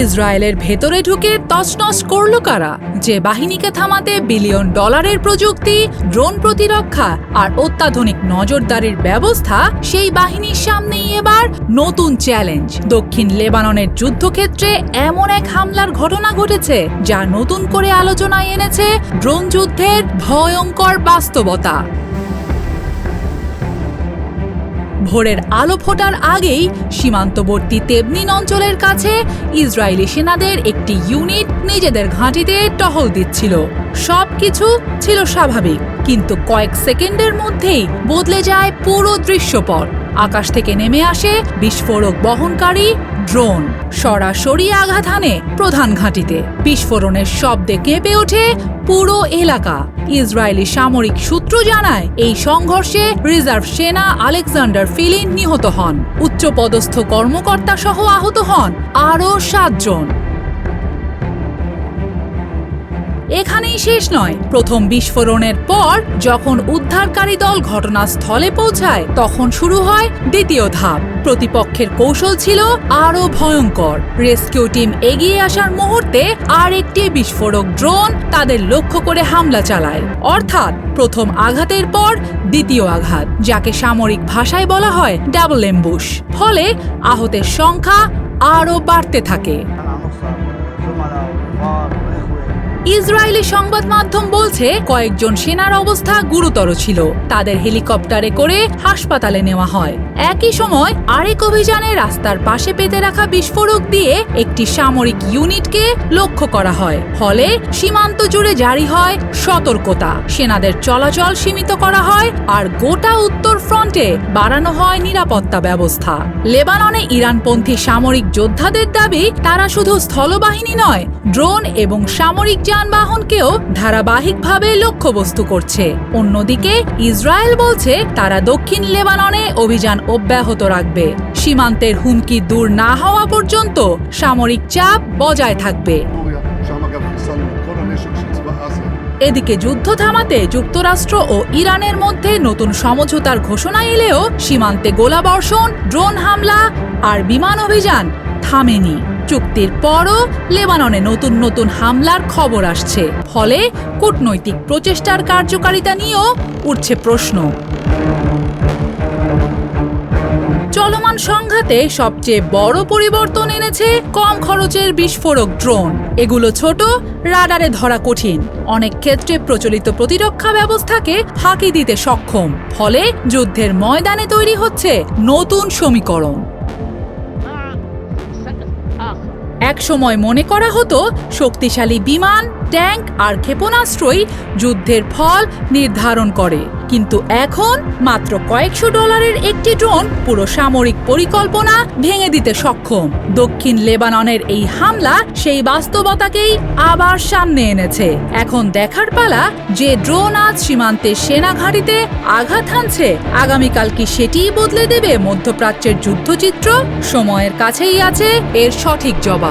ইসরায়েলের ভেতরে ঢুকে তছনছ করল কারা? যে বাহিনীকে থামাতে বিলিয়ন ডলারের প্রযুক্তি, ড্রোন প্রতিরক্ষা আর অত্যাধুনিক নজরদারির ব্যবস্থা, সেই বাহিনীর সামনেই এবার নতুন চ্যালেঞ্জ। দক্ষিণ লেবাননের যুদ্ধক্ষেত্রে এমন এক হামলার ঘটনা ঘটেছে যা নতুন করে আলোচনায় এনেছে ড্রোন যুদ্ধের ভয়ঙ্কর বাস্তবতা। ভোরের আলো ফোটার আগেই সীমান্তবর্তী তেবনিন অঞ্চলের কাছে ইসরায়েলি সেনাদের একটি ইউনিট নিজেদের ঘাঁটিতে টহল দিচ্ছিল। সবকিছু ছিল স্বাভাবিক, কিন্তু কয়েক সেকেন্ডের মধ্যেই বদলে যায় পুরো দৃশ্যপট। আকাশ থেকে নেমে আসে বিস্ফোরক বহনকারী ড্রোন, সরাসরি আঘাত হানে প্রধান ঘাঁটিতে। বিস্ফোরণের শব্দে কেঁপে ওঠে পুরো এলাকা। ইসরায়েলি সামরিক সূত্র জানায়, এই সংঘর্ষে রিজার্ভ সেনা আলেকজান্ডার ফিলিন নিহত হন। উচ্চপদস্থ কর্মকর্তা সহ আহত হন আরও 7 জন। এখানেই শেষ নয়। প্রথম বিস্ফোরণের পর যখন উদ্ধারকারী দল ঘটনাস্থলে পৌঁছায়, তখন শুরু হয় দ্বিতীয় ধাপ। প্রতিপক্ষের কৌশল ছিল আরও ভয়ঙ্কর। রেস্কিউ টিম এগিয়ে আসার মুহূর্তে আর একটি বিস্ফোরক ড্রোন তাদের লক্ষ্য করে হামলা চালায়। অর্থাৎ প্রথম আঘাতের পর দ্বিতীয় আঘাত, যাকে সামরিক ভাষায় বলা হয় ডাবল এমবুশ। ফলে আহতের সংখ্যা আরও বাড়তে থাকে। ইসরায়েলি সংবাদ মাধ্যম বলছে, কয়েকজন সেনার অবস্থা গুরুতর ছিল। তাদের হেলিকপ্টারে করে হাসপাতালে নেওয়া হয়। একই সময় আরেক অভিযানে রাস্তার পাশে পেতে রাখা বিস্ফোরক দিয়ে একটি সামরিক ইউনিটকে লক্ষ্য করা হয়। ফলে সীমান্ত জুড়ে জারি হয় সতর্কতা। সেনাদের চলাচল সীমিত করা হয় আর গোটা উত্তর ফ্রন্টে বাড়ানো হয় নিরাপত্তা ব্যবস্থা। লেবাননে ইরানপন্থী সামরিক যোদ্ধাদের দাবি, তারা শুধু স্থলবাহিনী নয়, ড্রোন এবং সামরিক যানবাহনকেও ধারাবাহিকভাবে লক্ষ্যবস্তু করছে। অন্যদিকে ইসরায়েল বলছে, তারা দক্ষিণ লেবাননে অভিযান অব্যাহত রাখবে। সীমান্তের হুমকি দূর না হওয়া পর্যন্ত সামরিক চাপ বজায় থাকবে। এদিকে যুদ্ধ থামাতে যুক্তরাষ্ট্র ও ইরানের মধ্যে নতুন সমঝোতার ঘোষণা এলেও সীমান্তে গোলাবর্ষণ, ড্রোন হামলা আর বিমান অভিযান থামেনি। চুক্তির পরও লেবাননে নতুন নতুন হামলার খবর আসছে। ফলে কূটনৈতিক প্রচেষ্টার কার্যকারিতা নিয়েও উঠছে প্রশ্ন। চলমান সংঘাতে সবচেয়ে বড় পরিবর্তন এনেছে কম খরচের বিস্ফোরক ড্রোন। এগুলো ছোট, রাডারে ধরা কঠিন, অনেক ক্ষেত্রে প্রচলিত প্রতিরক্ষা ব্যবস্থাকে ফাঁকি দিতে সক্ষম। ফলে যুদ্ধের ময়দানে তৈরি হচ্ছে নতুন সমীকরণ। একসময় মনে করা হতো শক্তিশালী বিমান, ট্যাঙ্ক আর ক্ষেপণাস্ত্রই যুদ্ধের ফল নির্ধারণ করে, কিন্তু এখন মাত্র কয়েকশো ডলারের একটি ড্রোন পুরো সামরিক পরিকল্পনা ভেঙে দিতে সক্ষম। দক্ষিণ লেবাননের এই হামলা সেই বাস্তবতাকেই আবার সামনে এনেছে। এখন দেখার পালা, যে ড্রোন আজ সীমান্তের সেনা ঘাঁটিতে আঘাত হানছে, আগামীকাল কি সেটিই বদলে দেবে মধ্যপ্রাচ্যের যুদ্ধচিত্র? সময়ের কাছেই আছে এর সঠিক জবাব।